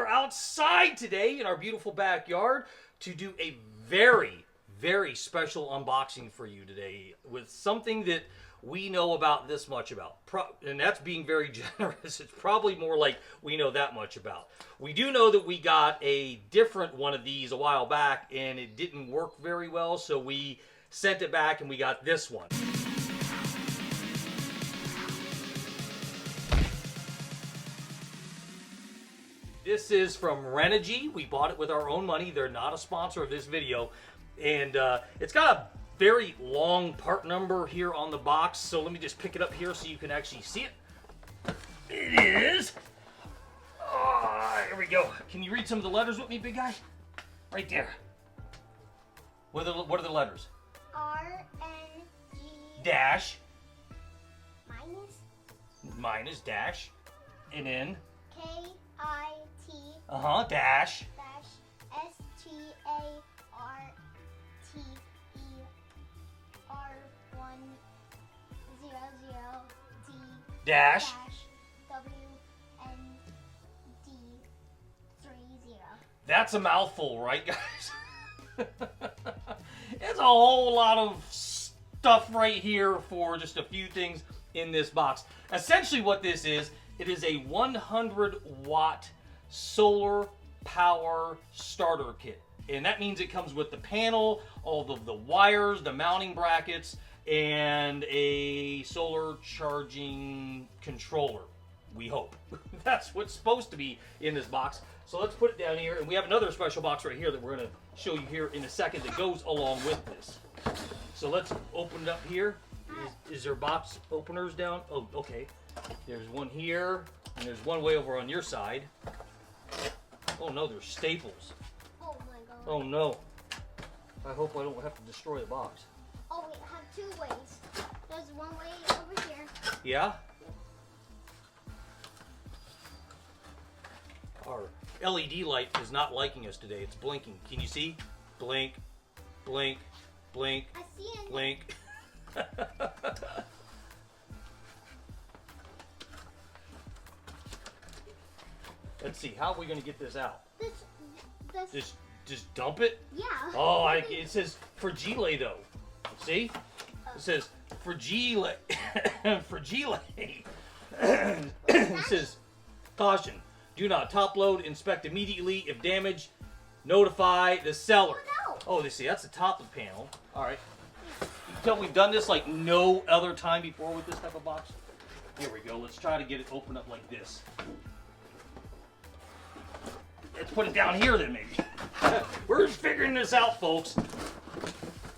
outside today in our beautiful backyard to do a very, very special unboxing for you today with something that we know about this much about. And that's being very generous. It's probably more like we know that much about. We do know that we got a different one of these a while back and it didn't work very well, so we sent it back and we got this one. This is from Renogy. We bought it with our own money. They're not a sponsor of this video. And it's got a very long part number here on the box. So let me just pick it up here so you can actually see it. It is. Oh, here we go. Can you read some of the letters with me, big guy? Right there. What are the letters? R-N-G. Dash. Minus. Dash. And then. K-I-T. Dash. Dash. S-T-A-R-T-E-R-100-D. Dash. W-N-D-30. That's a mouthful, right, guys? It's a whole lot of stuff right here for just a few things in this box. Essentially what this is, it is a 100-watt solar power starter kit. And that means it comes with the panel, all of the wires, the mounting brackets, and a solar charging controller. We hope. That's what's supposed to be in this box. So let's put it down here. And we have another special box right here that we're going to show you here in a second that goes along with this. So let's open it up here. Is there box openers down? Oh, okay. There's one here, and there's one way over on your side. Oh no, there's staples. Oh my god. Oh no. I hope I don't have to destroy the box. Oh, we have two ways. There's one way over here. Yeah? Our LED light is not liking us today. It's blinking. Can you see? Blink, blink, blink, I see it. blink. Let's see. How are we going to get this out? This. Just dump it? Yeah. Oh, it says fragile though. See? It says fragile. Fragile. It says caution. Do not top load. Inspect immediately. If damaged, notify the seller. Oh, no. Oh, see, that's the top of the panel. All right. You can tell we've done this like no other time before with this type of box. Here we go. Let's try to get it open up like this. Let's put it down here then, maybe. We're just figuring this out, folks.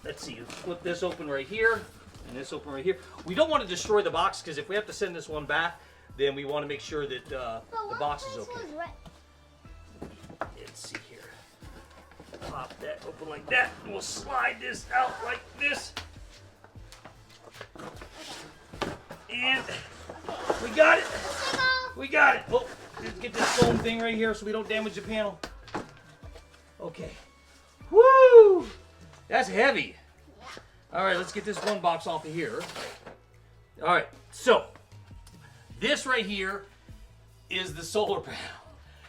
Let's see. Let's flip this open right here and this open right here. We don't want to destroy the box because if we have to send this one back, then we want to make sure that the box is okay. Let's see here. Pop that open like that. And we'll slide this out like this. And we got it. We got it. Oh, let's get this foam thing right here so we don't damage the panel. Okay. Woo! That's heavy. All right, let's get this one box off of here. All right, so this right here is the solar panel.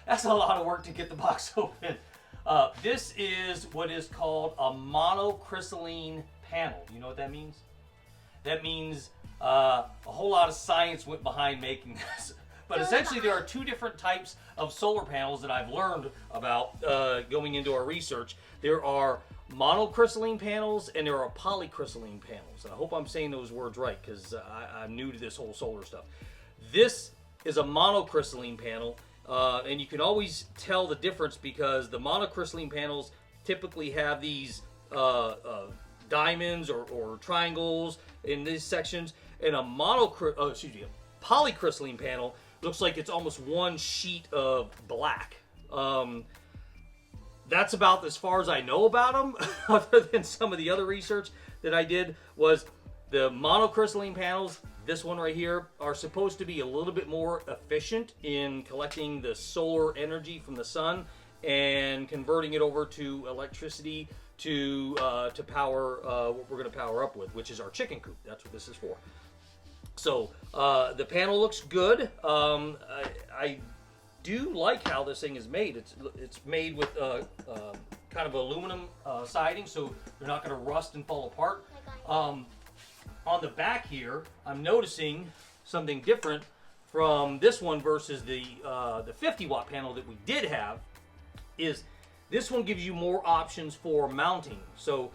That's a lot of work to get the box open. This is what is called a monocrystalline panel. You know what that means? That means a whole lot of science went behind making this. But essentially there are two different types of solar panels that I've learned about going into our research. There are monocrystalline panels and there are polycrystalline panels. I hope I'm saying those words right because I'm new to this whole solar stuff. This is a monocrystalline panel, and you can always tell the difference because the monocrystalline panels typically have these diamonds or triangles in these sections, and a polycrystalline panel looks like it's almost one sheet of black. That's about as far as I know about them, other than some of the other research that I did was the monocrystalline panels, this one right here, are supposed to be a little bit more efficient in collecting the solar energy from the sun and converting it over to electricity to power what we're going to power up with, which is our chicken coop. That's what this is for. So the panel looks good. I do like how this thing is made. It's made with kind of aluminum siding, so they're not going to rust and fall apart. On the back here, I'm noticing something different from this one versus the 50-watt panel that we did have. Is this one gives you more options for mounting. So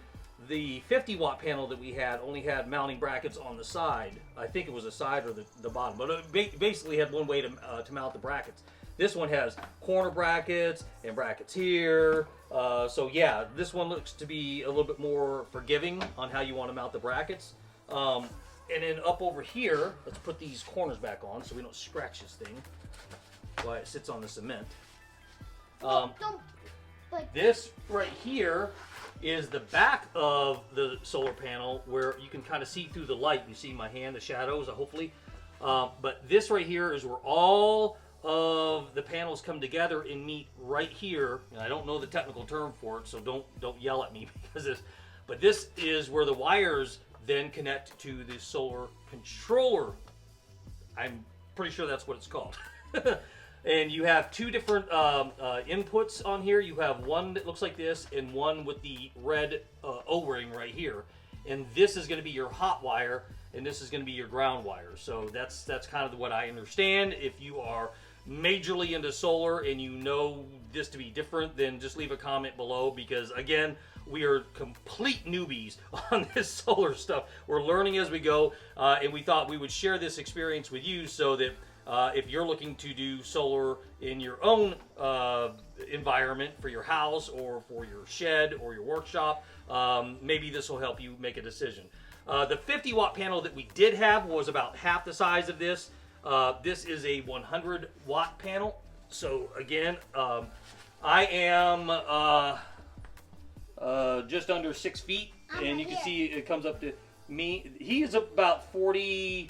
the 50-watt panel that we had only had mounting brackets on the side. I think it was the side or the bottom, but it basically had one way to mount the brackets. This one has corner brackets and brackets here. So yeah, this one looks to be a little bit more forgiving on how you want to mount the brackets. And then up over here, let's put these corners back on so we don't scratch this thing while it sits on the cement. This right here is the back of the solar panel where you can kind of see through the light. You see my hand, the shadows, hopefully. But this right here is where all of the panels come together and meet right here. And I don't know the technical term for it, so don't yell at me because this. But this is where the wires then connect to the solar controller. I'm pretty sure that's what it's called. And you have two different inputs on here. You have one that looks like this and one with the red O-ring right here. And this is going to be your hot wire, and this is going to be your ground wire. So that's kind of what I understand. If you are majorly into solar and you know this to be different, then just leave a comment below, because again, we are complete newbies on this solar stuff. We're learning as we go, and we thought we would share this experience with you so that if you're looking to do solar in your own environment for your house or for your shed or your workshop, maybe this will help you make a decision. The 50-watt panel that we did have was about half the size of this. This is a 100-watt panel. So again, I am just under 6 feet, and you can see it comes up to me. He is about 40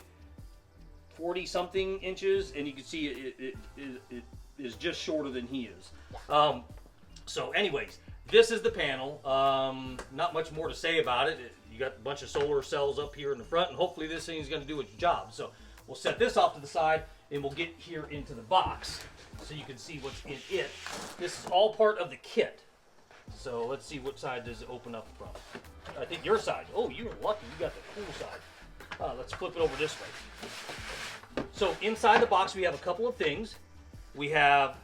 something inches, and you can see it is just shorter than he is. So anyways, this is the panel. Not much more to say about it. You got a bunch of solar cells up here in the front, and hopefully this thing is going to do its job. So we'll set this off to the side, and we'll get here into the box so you can see what's in it. This is all part of the kit. So let's see, what side does it open up from? I think your side. Oh, you were lucky. You got the cool side. Let's flip it over this way. So inside the box, we have a couple of things. We have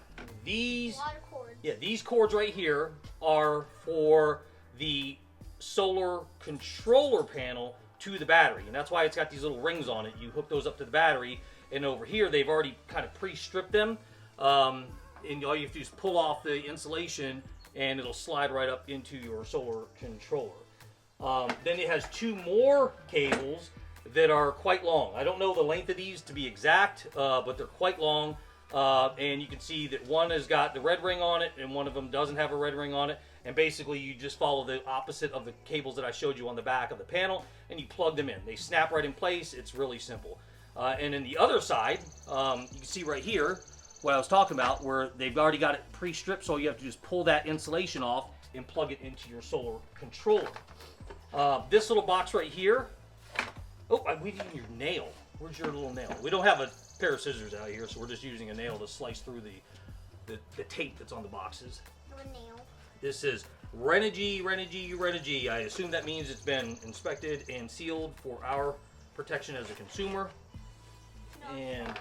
these. A lot of cords. Yeah, these cords right here are for the solar controller panel to the battery, and that's why it's got these little rings on it. You hook those up to the battery, and over here they've already kind of pre-stripped them, and all you have to do is pull off the insulation, and it'll slide right up into your solar controller. Then it has two more cables that are quite long. I don't know the length of these to be exact, but they're quite long. And you can see that one has got the red ring on it, and one of them doesn't have a red ring on it. And basically, you just follow the opposite of the cables that I showed you on the back of the panel, and you plug them in. They snap right in place. It's really simple. And then the other side, you can see right here what I was talking about, where they've already got it pre-stripped, so you have to just pull that insulation off and plug it into your solar controller. This little box right here. Oh, I'm weaving your nail. Where's your little nail? We don't have a pair of scissors out here, so we're just using a nail to slice through the tape that's on the boxes. A nail. This is Renogy. I assume that means it's been inspected and sealed for our protection as a consumer. And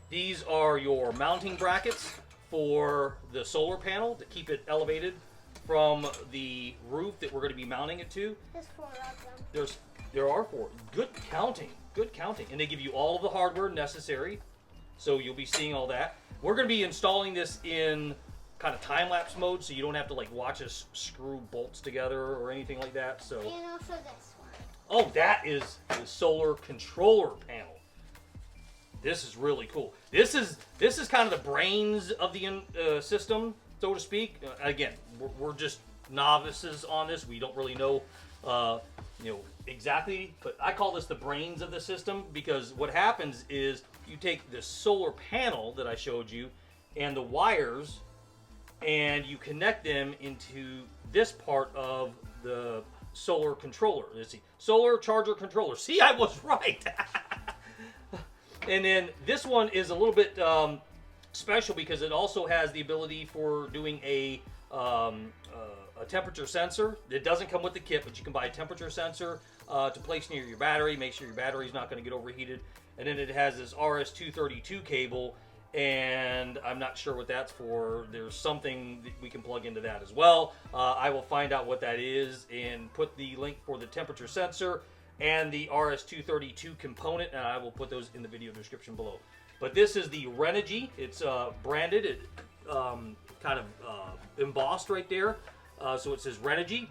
these are your mounting brackets for the solar panel to keep it elevated from the roof that we're going to be mounting it to. There's 4 of them. There are 4. Good counting. And they give you all of the hardware necessary, so you'll be seeing all that. We're going to be installing this in kind of time-lapse mode, so you don't have to like watch us screw bolts together or anything like that. So. And also this one. Oh, that is the solar controller panel. This is really cool. This is kind of the brains of the system, so to speak. Again, we're just novices on this. We don't really know, exactly. But I call this the brains of the system, because what happens is you take the solar panel that I showed you and the wires, and you connect them into this part of the solar controller. Let's see, solar charger controller. See, I was right. And then this one is a little bit special because it also has the ability for doing a temperature sensor. It doesn't come with the kit, but you can buy a temperature sensor to place near your battery, make sure your battery's not going to get overheated. And then it has this RS-232 cable, and I'm not sure what that's for. There's something that we can plug into that as well. I will find out what that is and put the link for the temperature sensor and the RS-232 component, and I will put those in the video description below. But this is the Renogy. It's branded, kind of embossed right there. So it says Renogy,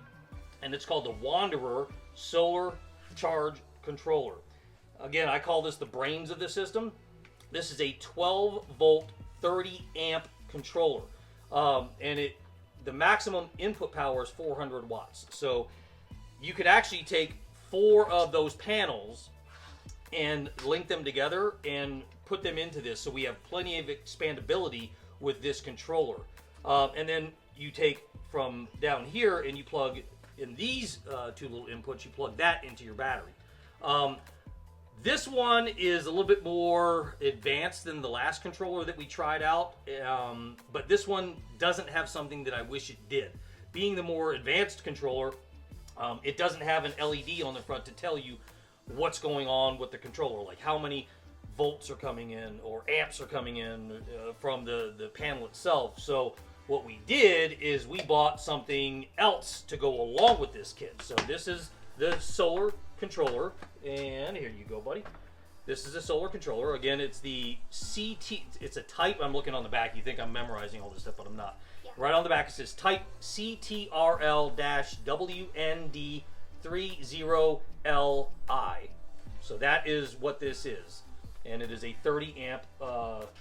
and it's called the Wanderer Solar Charge Controller. Again, I call this the brains of the system. This is a 12 volt, 30 amp controller, and the maximum input power is 400 watts. So you could actually take 4 of those panels and link them together and put them into this, so we have plenty of expandability with this controller. And then you take from down here and you plug in these 2 little inputs, you plug that into your battery. This one is a little bit more advanced than the last controller that we tried out, but this one doesn't have something that I wish it did. Being the more advanced controller, it doesn't have an LED on the front to tell you what's going on with the controller, like how many volts are coming in or amps are coming in from the panel itself. So what we did is we bought something else to go along with this kit. So this is the solar controller, and here you go, buddy. This is a solar controller. Again, it's the CT, it's a type, I'm looking on the back, you think I'm memorizing all this stuff, but I'm not. Yeah. Right on the back it says type CTRL-WND30LI. So that is what this is. And it is a 30 amp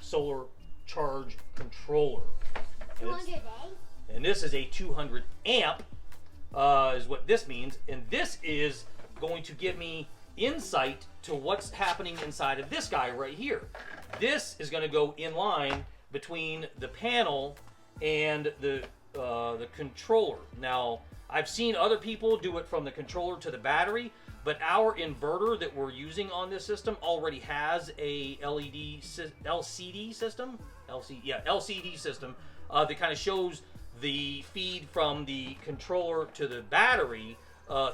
solar charge controller. 200 and this is a 200 amp is what this means. And this is going to give me insight to what's happening inside of this guy right here. This is going to go in line between the panel and the controller. Now, I've seen other people do it from the controller to the battery, but our inverter that we're using on this system already has a LCD system that kind of shows the feed from the controller to the battery,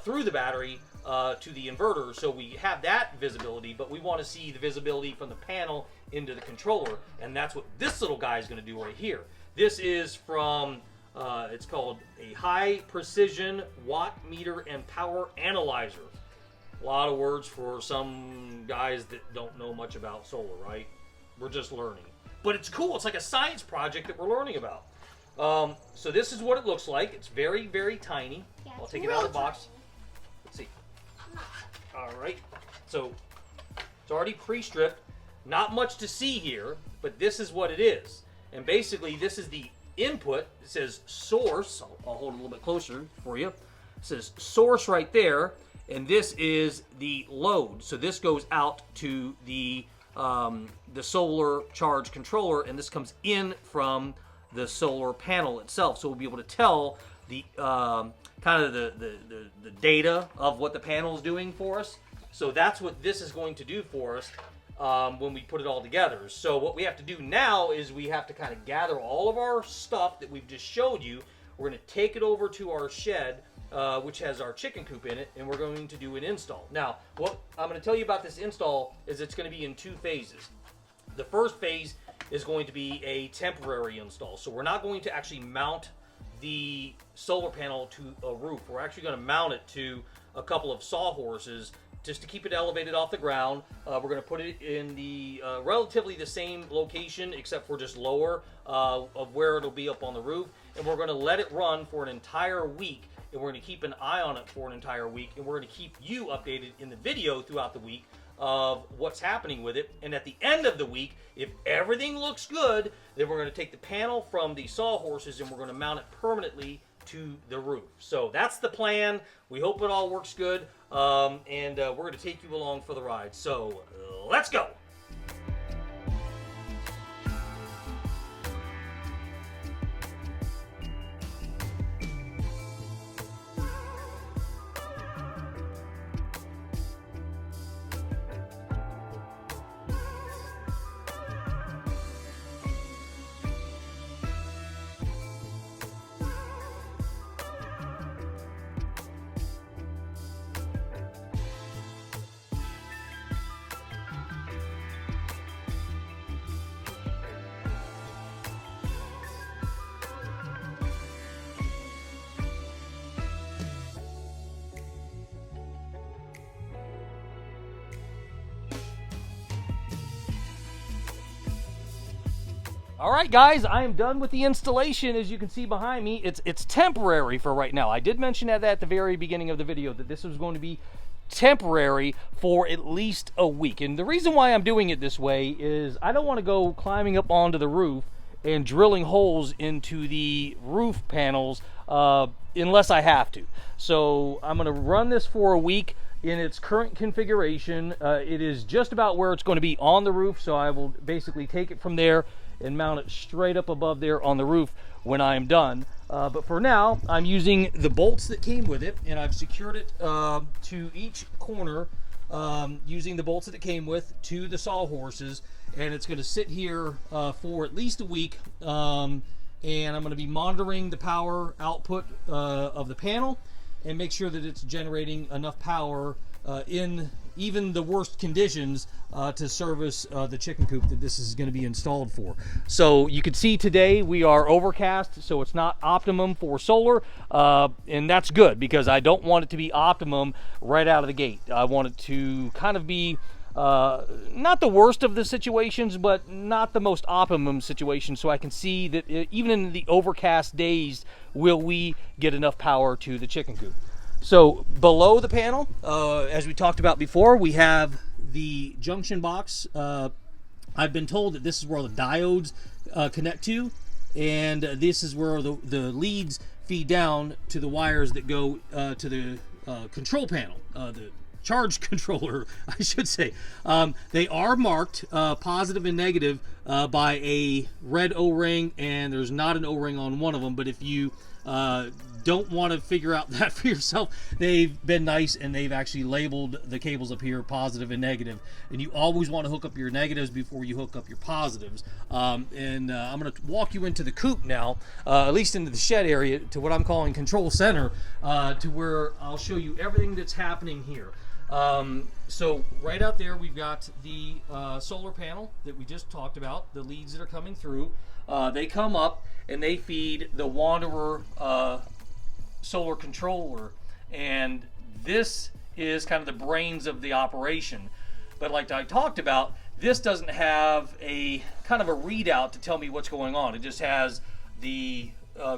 through the battery to the inverter. So we have that visibility, but we want to see the visibility from the panel into the controller, and that's what this little guy is going to do right here. This is from, it's called a high precision watt meter and power analyzer. A lot of words for some guys that don't know much about solar, right? We're just learning. But it's cool. It's like a science project that we're learning about. So this is what it looks like. It's very, very tiny. Yeah, I'll take it out of the box. Let's see. All right. So it's already pre-stripped. Not much to see here, but this is what it is. And basically, this is the input. It says source. I'll hold it a little bit closer for you. It says source right there. And this is the load. So this goes out to the solar charge controller, and this comes in from the solar panel itself. So we'll be able to tell the kind of the data of what the panel is doing for us. So that's what this is going to do for us when we put it all together. So what we have to do now is we have to kind of gather all of our stuff that we've just showed you. We're going to take it over to our shed, which has our chicken coop in it, and we're going to do an install. Now, what I'm going to tell you about this install is it's going to be in 2 phases. The first phase is going to be a temporary install. So we're not going to actually mount the solar panel to a roof. We're actually going to mount it to a couple of sawhorses just to keep it elevated off the ground. We're going to put it in the relatively the same location, except for just lower of where it'll be up on the roof. And we're going to let it run for an entire week, and we're going to keep an eye on it for an entire week, and we're going to keep you updated in the video throughout the week of what's happening with it. And at the end of the week, if everything looks good, then we're going to take the panel from the sawhorses and we're going to mount it permanently to the roof. So that's the plan. We hope it all works good, and we're going to take you along for the ride. So let's go. All right, guys, I am done with the installation. As you can see behind me, it's temporary for right now. I did mention that at the very beginning of the video that this was going to be temporary for at least a week. And the reason why I'm doing it this way is I don't want to go climbing up onto the roof and drilling holes into the roof panels unless I have to. So I'm going to run this for a week in its current configuration. It is just about where it's going to be on the roof, so I will basically take it from there and mount it straight up above there on the roof when I am done. But for now, I'm using the bolts that came with it, and I've secured it to each corner using the bolts that it came with to the sawhorses, and it's going to sit here for at least a week, and I'm going to be monitoring the power output of the panel and make sure that it's generating enough power in even the worst conditions to service the chicken coop that this is going to be installed for. So you can see today we are overcast, so it's not optimum for solar, and that's good because I don't want it to be optimum right out of the gate. I want it to kind of be not the worst of the situations, but not the most optimum situation, so I can see that even in the overcast days, will we get enough power to the chicken coop. So below the panel, as we talked about before, we have the junction box. I've been told that this is where the diodes connect to, and this is where the leads feed down to the wires that go to the control panel, the charge controller, I should say. They are marked positive and negative by a red O-ring, and there's not an O-ring on one of them, but if you don't want to figure out that for yourself, they've been nice and they've actually labeled the cables up here positive and negative, and you always want to hook up your negatives before you hook up your positives. I'm going to walk you into the coop now, at least into the shed area, to what I'm calling control center, to where I'll show you everything that's happening here. So right out there we've got the solar panel that we just talked about, the leads that are coming through. They come up and they feed the Wanderer solar controller, and this is kind of the brains of the operation. But like I talked about, this doesn't have a kind of a readout to tell me what's going on. It just has the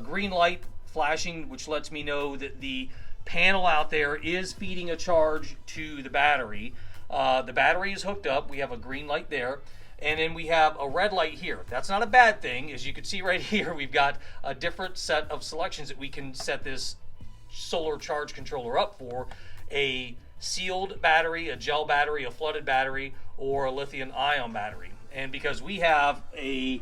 green light flashing, which lets me know that the panel out there is feeding a charge to the battery. The battery is hooked up. We have a green light there. And then we have a red light here. That's not a bad thing. As you can see right here, we've got a different set of selections that we can set this solar charge controller up for. A sealed battery, a gel battery, a flooded battery, or a lithium ion battery. And because we have a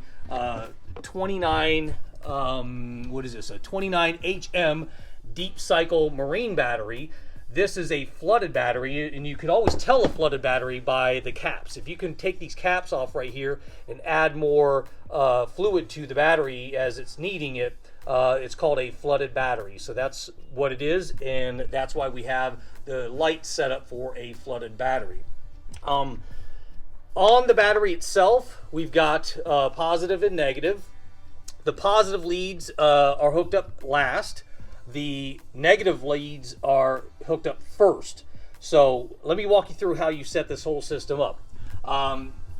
29, what is this? A 29 HM deep cycle marine battery. This is a flooded battery, and you can always tell a flooded battery by the caps. If you can take these caps off right here and add more fluid to the battery as it's needing it, it's called a flooded battery. So that's what it is, and that's why we have the light set up for a flooded battery. On the battery itself, we've got positive and negative. The positive leads are hooked up last. The negative leads are hooked up first. So let me walk you through how you set this whole system up.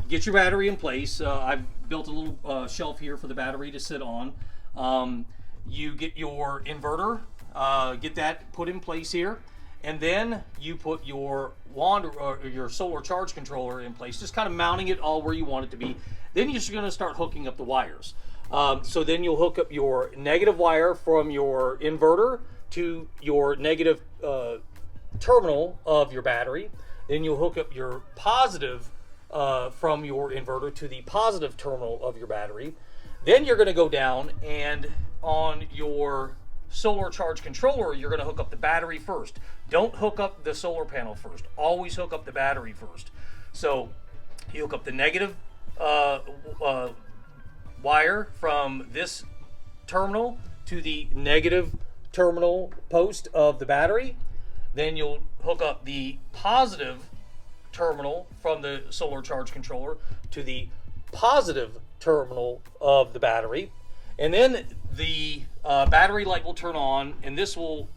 Get your battery in place. I've built a little shelf here for the battery to sit on. You get your inverter, get that put in place here, and then you put your your solar charge controller in place, just kind of mounting it all where you want it to be. Then you're just going to start hooking up the wires. So then you'll hook up your negative wire from your inverter to your negative terminal of your battery. Then you'll hook up your positive from your inverter to the positive terminal of your battery. Then you're going to go down, and on your solar charge controller, you're going to hook up the battery first. Don't hook up the solar panel first. Always hook up the battery first. So you hook up the negative wire from this terminal to the negative terminal post of the battery. Then you'll hook up the positive terminal from the solar charge controller to the positive terminal of the battery. And then the battery light will turn on, and this will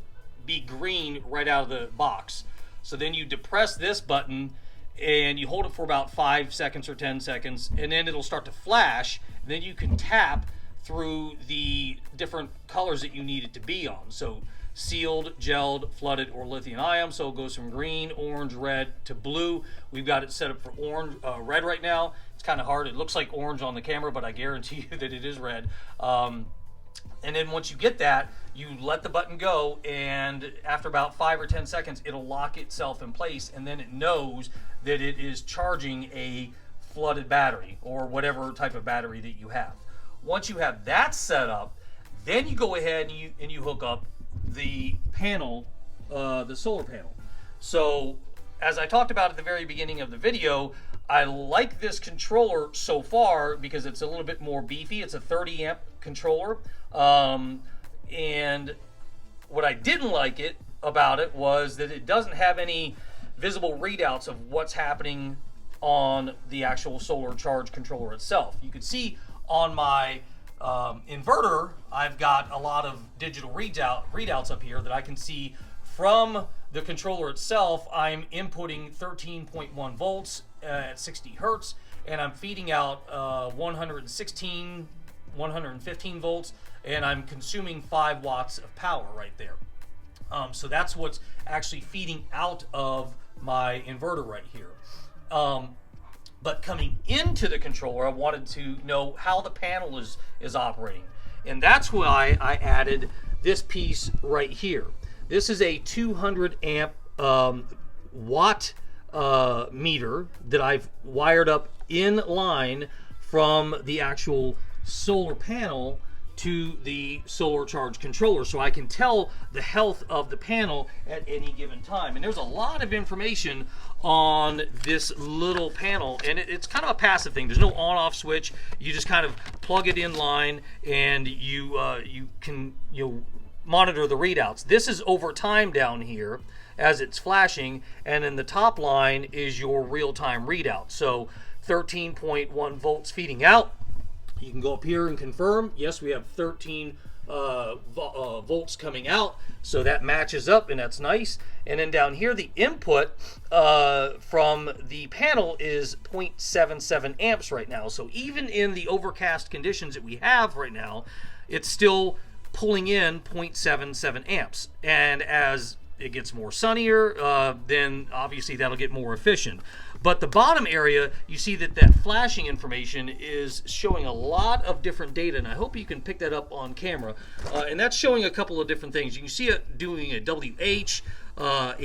be green right out of the box. So then you depress this button, and you hold it for about 5 seconds or 10 seconds, and then it'll start to flash. And then you can tap through the different colors that you need it to be on. So sealed, gelled, flooded, or lithium ion. So it goes from green, orange, red to blue. We've got it set up for orange, red right now. It's kind of hard. It looks like orange on the camera, but I guarantee you that it is red. And then once you get that, you let the button go, and after about 5 or 10 seconds, it'll lock itself in place, and then it knows that it is charging a flooded battery or whatever type of battery that you have. Once you have that set up, then you go ahead and you hook up the panel, the solar panel. So as I talked about at the very beginning of the video, I like this controller so far because it's a little bit more beefy. It's a 30 amp controller. And what I didn't like about it was that it doesn't have any visible readouts of what's happening on the actual solar charge controller itself. You can see on my inverter, I've got a lot of digital readouts up here that I can see from the controller itself. I'm inputting 13.1 volts at 60 hertz, and I'm feeding out 115 volts, and I'm consuming 5 watts of power right there. So that's what's actually feeding out of my inverter right here. But coming into the controller, I wanted to know how the panel is operating. And that's why I added this piece right here. This is a 200 amp watt meter that I've wired up in line from the actual solar panel to the solar charge controller, so I can tell the health of the panel at any given time. And there's a lot of information on this little panel, and it's kind of a passive thing. There's no on-off switch. You just kind of plug it in line, and you can monitor the readouts. This is over time down here as it's flashing, and in the top line is your real-time readout. So 13.1 volts feeding out. You can go up here and confirm. Yes, we have 13 volts coming out, so that matches up, and that's nice. And then down here, the input from the panel is 0.77 amps right now. So even in the overcast conditions that we have right now, it's still pulling in 0.77 amps. And as it gets more sunnier, then obviously that'll get more efficient. But the bottom area, you see that flashing information is showing a lot of different data, and I hope you can pick that up on camera. And that's showing a couple of different things. You can see it doing a WH, an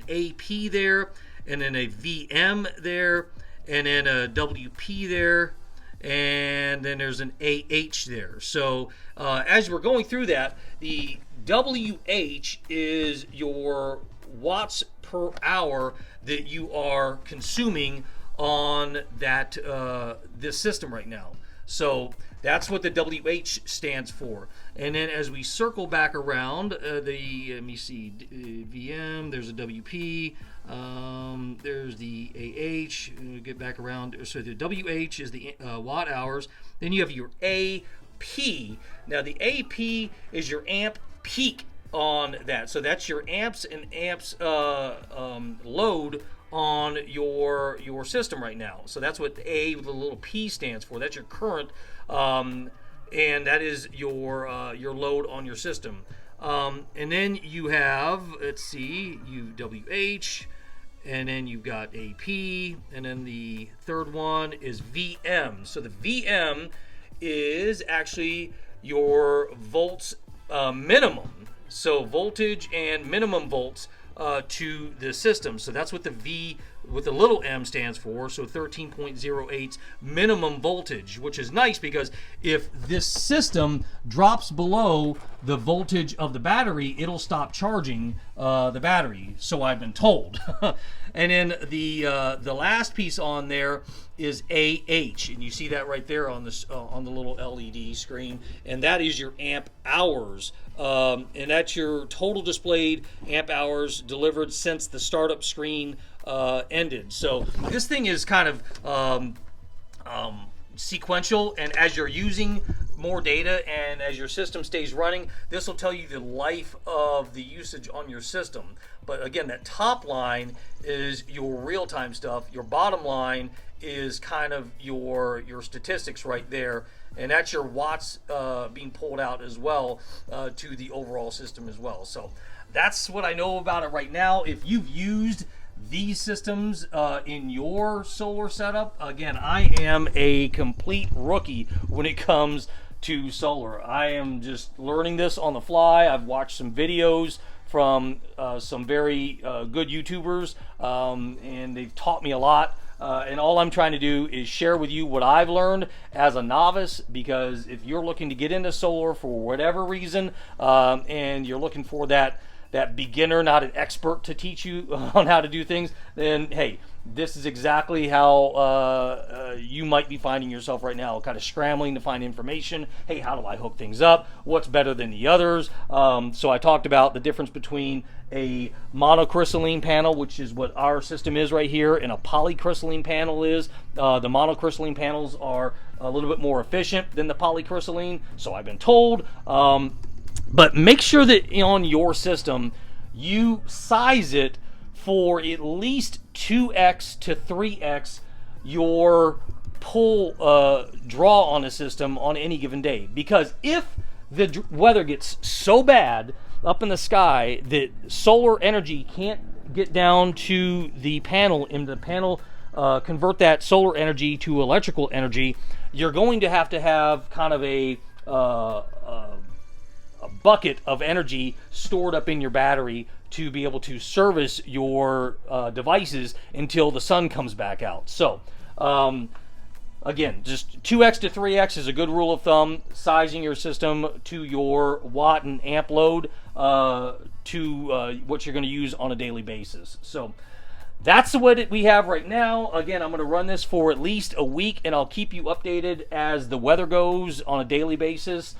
AP there, and then a VM there, and then a WP there, and then there's an AH there. So as we're going through that, the WH is your watts per hour that you are consuming on that this system right now. So that's what the WH stands for. And then as we circle back around, let me see, VM, there's a WP, there's the AH, get back around. So the WH is the watt hours. Then you have your AP. Now the AP is your amp peak on that. So that's your amps and amps load on your system right now. So that's what the A with the little P stands for. That's your current, and that is your load on your system. And then you have, let's see, WH, and then you've got AP, and then the third one is VM. So the VM is actually your volts minimum. So voltage and minimum volts to the system. So that's what the V with the little m stands for. So 13.08 minimum voltage, which is nice because if this system drops below the voltage of the battery, it'll stop charging the battery. So I've been told. And then the last piece on there is AH, and you see that right there on this on the little LED screen, and that is your amp hours, and that's your total displayed amp hours delivered since the startup screen ended. So this thing is kind of sequential, and as you're using more data, and as your system stays running, this will tell you the life of the usage on your system. But again, that top line is your real-time stuff. Your bottom line is kind of your statistics right there, and that's your watts being pulled out as well to the overall system as well. So that's what I know about it right now. If you've used these systems in your solar setup, again, I am a complete rookie when it comes to solar. I am just learning this on the fly. I've watched some videos from some very good YouTubers, and they've taught me a lot. And all I'm trying to do is share with you what I've learned as a novice, because if you're looking to get into solar for whatever reason, and you're looking for that beginner, not an expert, to teach you on how to do things, then hey, this is exactly how you might be finding yourself right now, kind of scrambling to find information. Hey, how do I hook things up? What's better than the others? So I talked about the difference between a monocrystalline panel, which is what our system is right here, and a polycrystalline panel is. The monocrystalline panels are a little bit more efficient than the polycrystalline, so I've been told. But make sure that on your system you size it for at least 2x to 3x your pull draw on the system on any given day. Because if the weather gets so bad up in the sky that solar energy can't get down to the panel, and the panel convert that solar energy to electrical energy, you're going to have kind of a bucket of energy stored up in your battery to be able to service your devices until the sun comes back out. So again, just 2x to 3x is a good rule of thumb, sizing your system to your watt and amp load to what you're going to use on a daily basis. So that's what we have right now. Again, I'm going to run this for at least a week, and I'll keep you updated as the weather goes on a daily basis,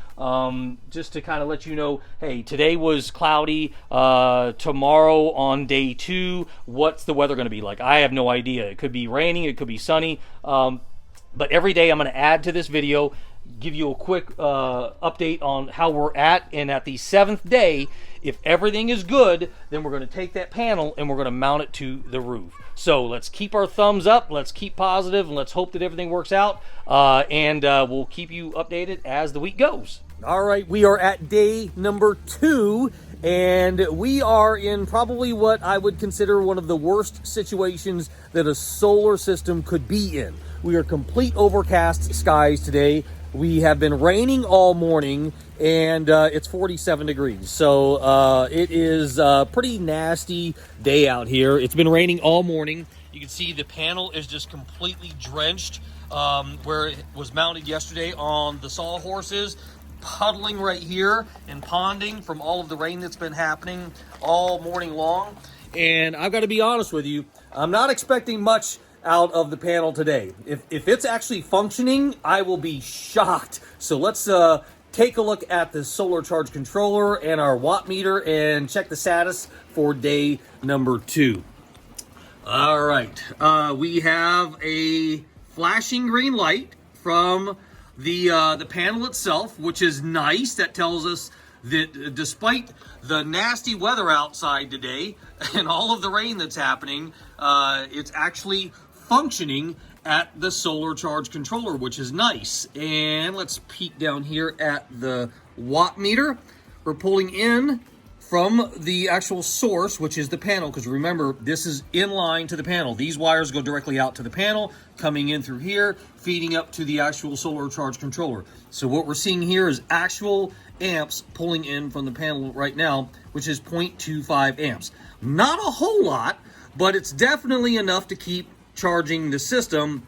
just to kind of let you know, hey, today was cloudy, tomorrow on day 2, what's the weather going to be like? I have no idea. It could be raining, it could be sunny, but every day I'm going to add to this video, give you a quick update on how we're at, and at the 7th day, if everything is good, then we're going to take that panel and we're going to mount it to the roof. So let's keep our thumbs up, let's keep positive, and let's hope that everything works out, and we'll keep you updated as the week goes. All right, we are at day number 2, and we are in probably what I would consider one of the worst situations that a solar system could be in. We are complete overcast skies today. We have been raining all morning, and it's 47 degrees. So it is a pretty nasty day out here. It's been raining all morning. You can see the panel is just completely drenched where it was mounted yesterday on the sawhorses, puddling right here and ponding from all of the rain that's been happening all morning long. And I've got to be honest with you, I'm not expecting much out of the panel today. If it's actually functioning, I will be shocked. So let's take a look at the solar charge controller and our watt meter and check the status for day number 2. All right, we have a flashing green light from the panel itself, which is nice. That tells us that despite the nasty weather outside today and all of the rain that's happening, it's actually functioning at the solar charge controller, which is nice. And let's peek down here at the watt meter. We're pulling in from the actual source, which is the panel, because remember, this is in line to the panel. These wires go directly out to the panel, coming in through here, feeding up to the actual solar charge controller. So what we're seeing here is actual amps pulling in from the panel right now, which is 0.25 amps. Not a whole lot, but it's definitely enough to keep charging the system.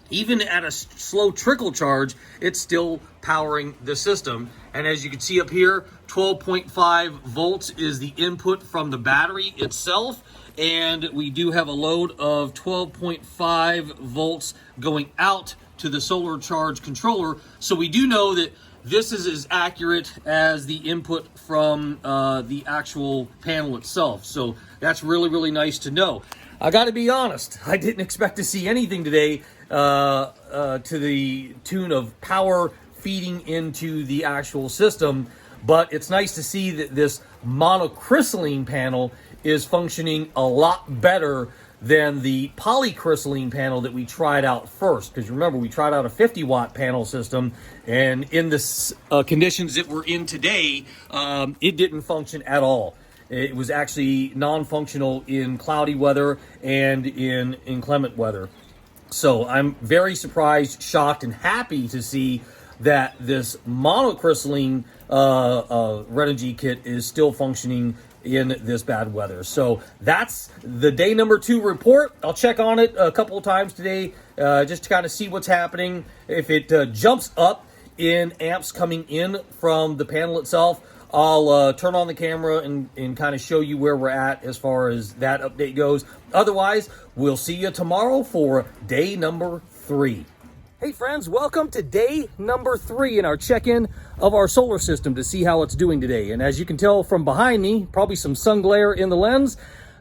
Even at a slow trickle charge, it's still powering the system. And as you can see up here, 12.5 volts is the input from the battery itself, and we do have a load of 12.5 volts going out to the solar charge controller. So we do know that this is as accurate as the input from the actual panel itself. So that's really, really nice to know. I got to be honest, I didn't expect to see anything today to the tune of power feeding into the actual system. But it's nice to see that this monocrystalline panel is functioning a lot better than the polycrystalline panel that we tried out first. Because remember, we tried out a 50-watt panel system, and in the conditions that we're in today, it didn't function at all. It was actually non-functional in cloudy weather and in inclement weather. So I'm very surprised, shocked, and happy to see that this monocrystalline Renogy kit is still functioning in this bad weather. So that's the day number 2 report. I'll check on it a couple of times today just to kind of see what's happening. If it jumps up in amps coming in from the panel itself, I'll turn on the camera and kind of show you where we're at as far as that update goes. Otherwise, we'll see you tomorrow for day number 3. Hey friends, welcome to day number 3 in our check-in of our solar system to see how it's doing today. And as you can tell from behind me, probably some sun glare in the lens,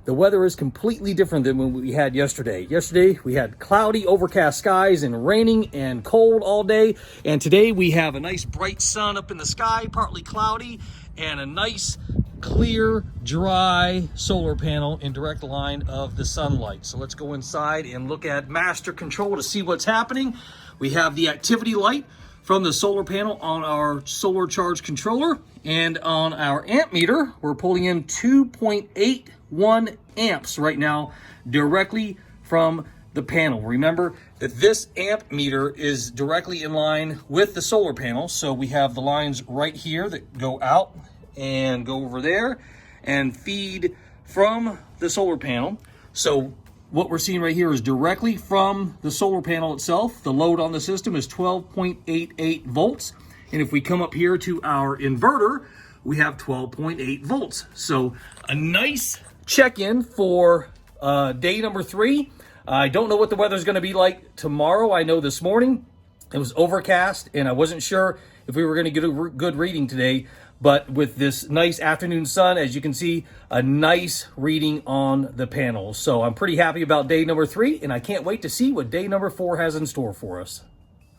the weather is completely different than what we had yesterday. Yesterday, we had cloudy, overcast skies and raining and cold all day. And today we have a nice bright sun up in the sky, partly cloudy, and a nice, clear, dry solar panel in direct line of the sunlight. So let's go inside and look at master control to see what's happening. We have the activity light from the solar panel on our solar charge controller, and on our amp meter, we're pulling in 2.81 amps right now directly from the panel. Remember that this amp meter is directly in line with the solar panel, so we have the lines right here that go out and go over there and feed from the solar panel. So what we're seeing right here is directly from the solar panel itself. The load on the system is 12.88 volts. And if we come up here to our inverter, we have 12.8 volts. So a nice check-in for day number 3. I don't know what the weather's going to be like tomorrow. I know this morning it was overcast, and I wasn't sure if we were going to get a good reading today. But with this nice afternoon sun, as you can see, a nice reading on the panel. So I'm pretty happy about day number 3, and I can't wait to see what day number 4 has in store for us.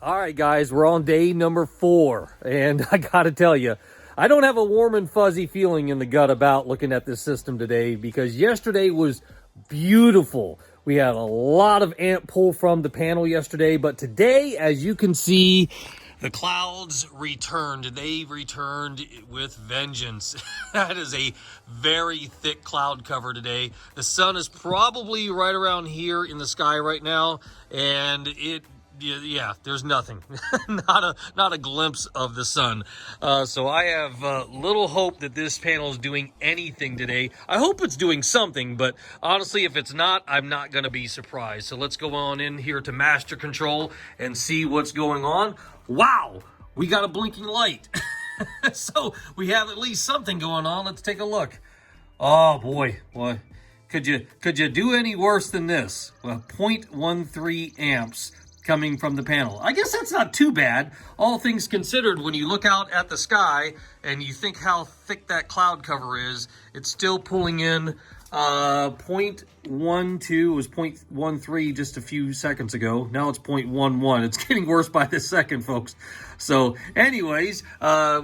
All right, guys, we're on day number 4, and I gotta tell you, I don't have a warm and fuzzy feeling in the gut about looking at this system today, because yesterday was beautiful. We had a lot of amp pull from the panel yesterday, but today, as you can see, the clouds returned. They returned with vengeance. That is a very thick cloud cover today. The sun is probably right around here in the sky right now, and yeah, there's nothing. not a glimpse of the sun. So I have little hope that this panel is doing anything today. I hope it's doing something, but honestly, if it's not, I'm not going to be surprised. So let's go on in here to master control and see what's going on. Wow, we got a blinking light. So we have at least something going on. Let's take a look. Oh boy, boy. Could you do any worse than this? Well, 0.13 amps coming from the panel. I guess that's not too bad, all things considered. When you look out at the sky and you think how thick that cloud cover is, it's still pulling in 0.12. It was 0.13 just a few seconds ago. Now it's 0.11. It's getting worse by the second, folks. So anyways,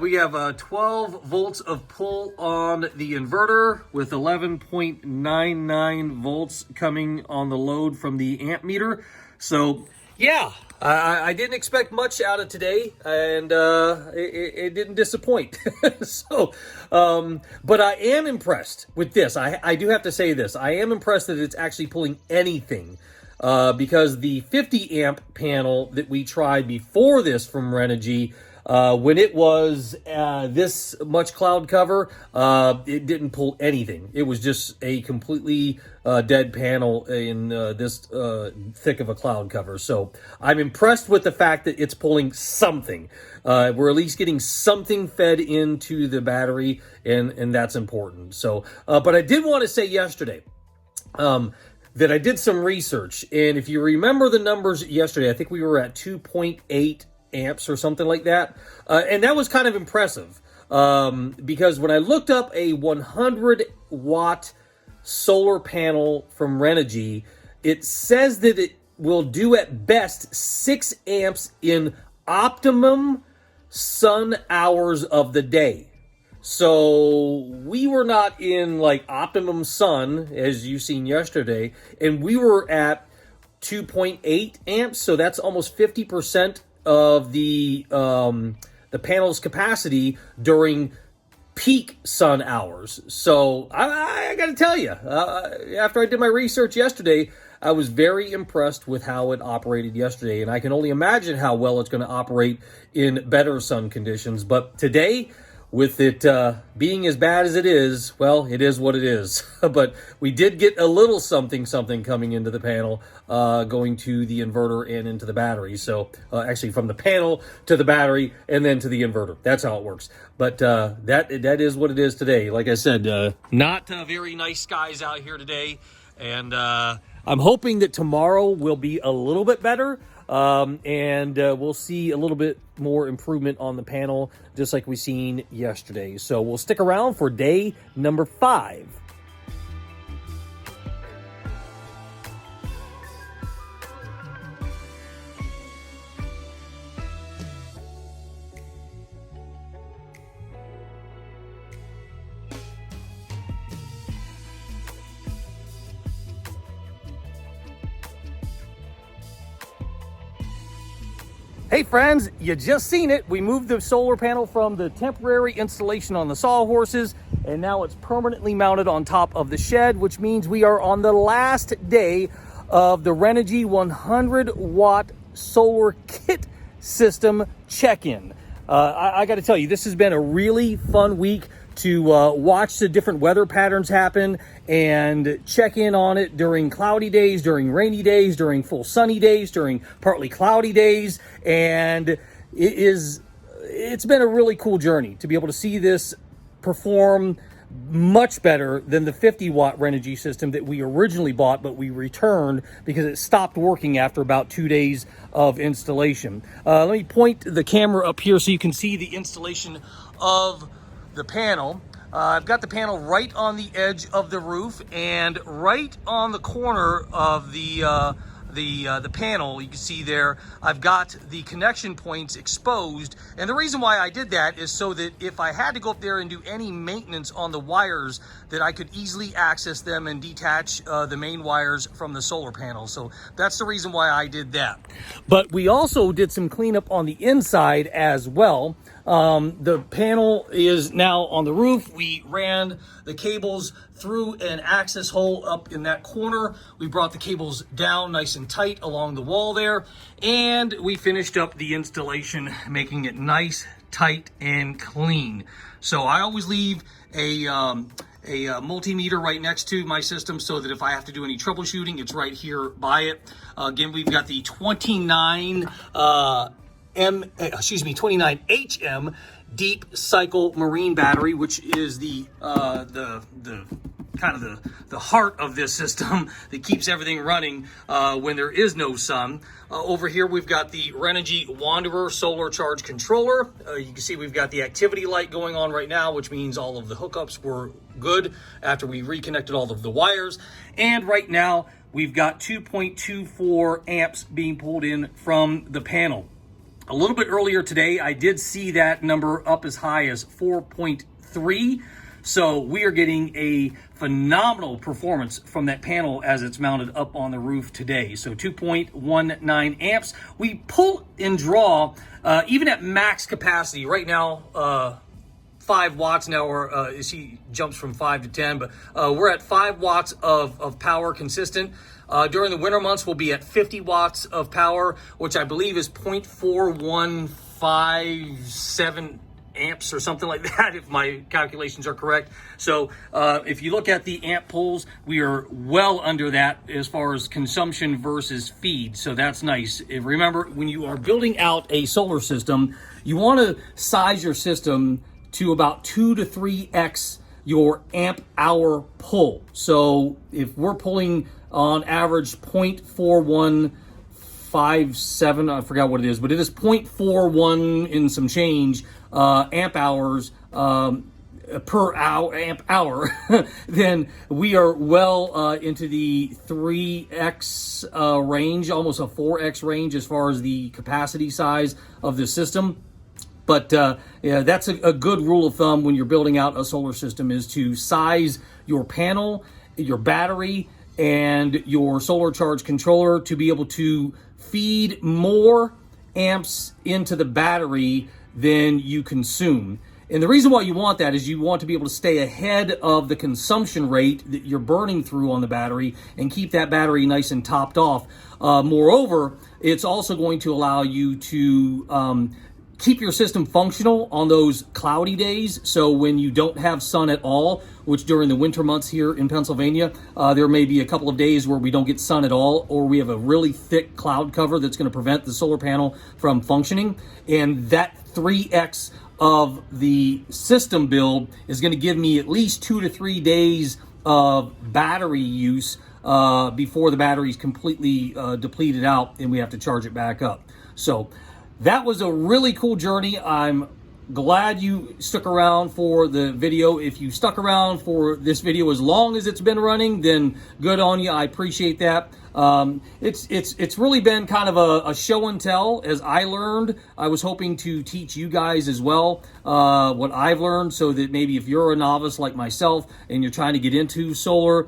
we have 12 volts of pull on the inverter with 11.99 volts coming on the load from the amp meter. So yeah, I didn't expect much out of today, and it didn't disappoint. So, but I am impressed with this. I do have to say this. I am impressed that it's actually pulling anything, because the 50 amp panel that we tried before this from Renogy, when it was this much cloud cover, it didn't pull anything. It was just a completely dead panel in this thick of a cloud cover. So I'm impressed with the fact that it's pulling something. We're at least getting something fed into the battery, and that's important. So, but I did want to say yesterday that I did some research, and if you remember the numbers yesterday, I think we were at 2.8 amps or something like that, and that was kind of impressive, because when I looked up a 100 watt solar panel from Renogy, it says that it will do at best 6 amps in optimum sun hours of the day. So we were not in like optimum sun, as you've seen yesterday, and we were at 2.8 amps. So that's almost 50% of the panel's capacity during peak sun hours. So I got to tell you, after I did my research yesterday, I was very impressed with how it operated yesterday, and I can only imagine how well it's going to operate in better sun conditions. But today, with it being as bad as it is, well, it is what it is. But we did get a little something coming into the panel, going to the inverter and into the battery. So actually from the panel to the battery and then to the inverter. That's how it works. But that is what it is today. Like I said, not very nice skies out here today. And I'm hoping that tomorrow will be a little bit better. And we'll see a little bit more improvement on the panel, just like we seen yesterday. So we'll stick around for day number 5. Hey friends, you just seen it. We moved the solar panel from the temporary installation on the sawhorses, and now it's permanently mounted on top of the shed, which means we are on the last day of the Renogy 100 watt solar kit system check-in. I got to tell you, this has been a really fun week to watch the different weather patterns happen and check in on it during cloudy days, during rainy days, during full sunny days, during partly cloudy days. And it's been a really cool journey to be able to see this perform much better than the 50 watt Renogy system that we originally bought, but we returned because it stopped working after about 2 days of installation. Let me point the camera up here so you can see the installation of the panel. I've got the panel right on the edge of the roof, and right on the corner of the panel, you can see there, I've got the connection points exposed. And the reason why I did that is so that if I had to go up there and do any maintenance on the wires, that I could easily access them and detach the main wires from the solar panel. So that's the reason why I did that. But we also did some cleanup on the inside as well. The panel is now on the roof. We ran the cables through an access hole up in that corner. We brought the cables down nice and tight along the wall there, and we finished up the installation, making it nice, tight, and clean. So I always leave a multimeter right next to my system so that if I have to do any troubleshooting, it's right here by it. Again, we've got the 29 HM deep cycle marine battery, which is the kind of the heart of this system that keeps everything running when there is no sun. Over here we've got the Renogy Wanderer solar charge controller. You can see we've got the activity light going on right now, which means all of the hookups were good after we reconnected all of the wires. And right now we've got 2.24 amps being pulled in from the panel. A little bit earlier today, I did see that number up as high as 4.3. So we are getting a phenomenal performance from that panel as it's mounted up on the roof today. So 2.19 amps. We pull and draw, even at max capacity. Right now, 5 watts now, or he jumps from 5 to 10, but we're at 5 watts of power consistent. During the winter months, we'll be at 50 watts of power, which I believe is 0.4157 amps or something like that, if my calculations are correct. So if you look at the amp pulls, we are well under that as far as consumption versus feed. So that's nice. Remember, when you are building out a solar system, you want to size your system to about 2 to 3x your amp hour pull. So if we're pulling on average 0.4157, I forgot what it is, but it is 0.41 in some change amp hours per amp hour, then we are well into the 3x range, almost a 4x range as far as the capacity size of the system. But yeah, that's a good rule of thumb when you're building out a solar system, is to size your panel, your battery, and your solar charge controller to be able to feed more amps into the battery than you consume. And the reason why you want that is you want to be able to stay ahead of the consumption rate that you're burning through on the battery and keep that battery nice and topped off. Moreover, it's also going to allow you to keep your system functional on those cloudy days. So when you don't have sun at all, which during the winter months here in Pennsylvania, there may be a couple of days where we don't get sun at all, or we have a really thick cloud cover that's going to prevent the solar panel from functioning. And that 3x of the system build is going to give me at least 2 to 3 days of battery use before the battery is completely depleted out and we have to charge it back up. So that was a really cool journey. I'm glad you stuck around for the video. If you stuck around for this video as long as it's been running, then good on you. I appreciate that. It's really been kind of a show and tell as I learned. I was hoping to teach you guys as well what I've learned, so that maybe if you're a novice like myself and you're trying to get into solar,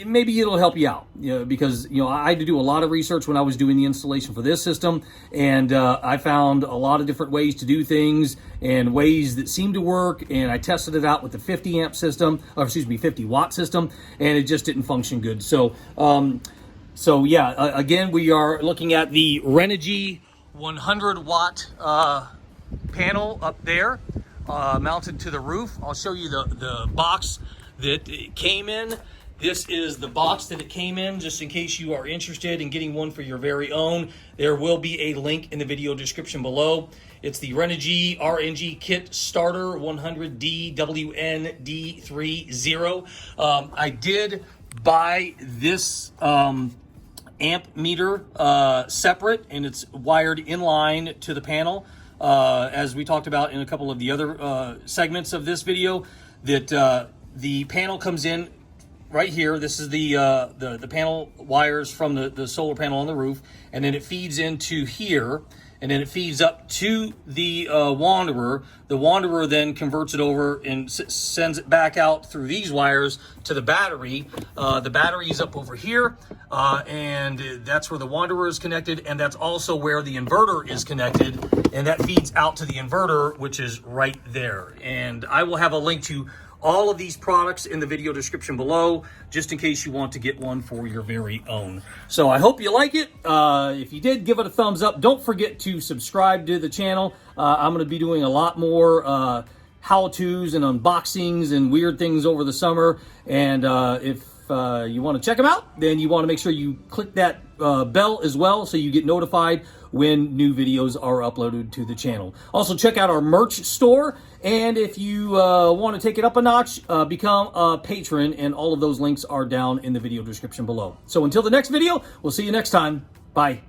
maybe it'll help you out, because I had to do a lot of research when I was doing the installation for this system, and I found a lot of different ways to do things and ways that seem to work, and I tested it out with the 50 amp system, or 50 watt system, and it just didn't function good. So yeah, again, we are looking at the Renogy 100 watt panel up there, mounted to the roof. I'll show you the box that it came in. This is the box that it came in, just in case you are interested in getting one for your very own. There will be a link in the video description below. It's the Renogy RNG Kit Starter 100D WND30. I did buy this amp meter separate, and it's wired in line to the panel. As we talked about in a couple of the other segments of this video, that the panel comes in right here. This is the panel wires from the solar panel on the roof, and then it feeds into here, and then it feeds up to the Wanderer. The Wanderer then converts it over and sends it back out through these wires to the battery. The battery is up over here, and that's where the Wanderer is connected, and that's also where the inverter is connected, and that feeds out to the inverter, which is right there. And I will have a link to all of these products in the video description below, just in case you want to get one for your very own. So I hope you like it. If you did, give it a thumbs up. Don't forget to subscribe to the channel. I'm going to be doing a lot more how-tos and unboxings and weird things over the summer. And if you want to check them out, then you want to make sure you click that bell as well, so you get notified when new videos are uploaded to the channel. Also, check out our merch store, and if you want to take it up a notch, become a patron, and all of those links are down in the video description below. So until the next video, we'll see you next time. Bye.